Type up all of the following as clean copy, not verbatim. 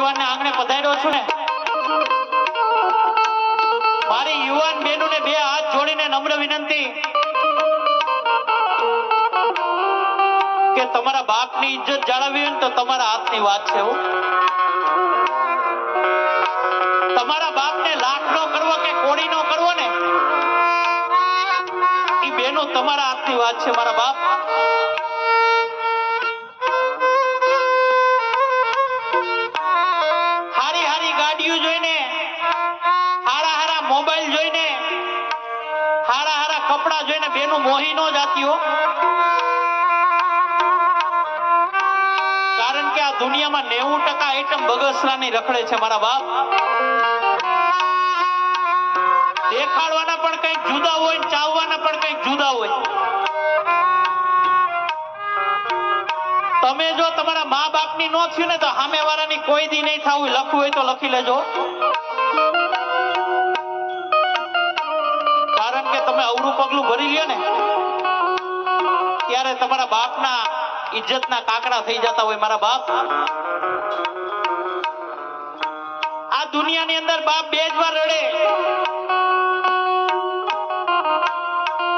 આગેવાનને આંગણે પધાર્યો છું ને, મારી યુવાન બહેનોને બે હાથ જોડીને નમ્ર વિનંતી કે તમારા બાપની ઇજ્જત જાળવવી હોય ને તો તમારા હાથની વાત છે. તમારા બાપને લાખ નો કરવો કે કોડી નો કરવો ને, એ બેનો તમારા હાથની વાત છે. મારા બાપ હારી હારી ગાડીઓ જોઈને, હારા હારા મોબાઈલ જોઈને, હારા હારા કપડા જોઈને બેનો મોહી નો જાતી હો. કારણ કે આ દુનિયામાં 90% આઈટમ બગસરાની રખડે છે. મારા બાપ દેખાડવાના પણ કંઈક જુદા હોય, ચાવવાના પણ કંઈક જુદા હોય. તમે જો તમારા મા બાપની નો થયું ને તો સામે વાળાની કોઈ દી નહીં થવું. લખવું હોય તો લખી લેજો. કારણ કે તમે અવરું પગલું ભરી લ્યો ને ત્યારે તમારા બાપના ઇજ્જતના કાકડા થઈ જતા હોય. મારા બાપ આ દુનિયાની અંદર બાપ બે જ વાર રડે.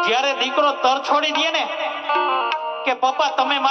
જ્યારે દીકરો તર છોડી દે ને કે પપ્પા તમે મારા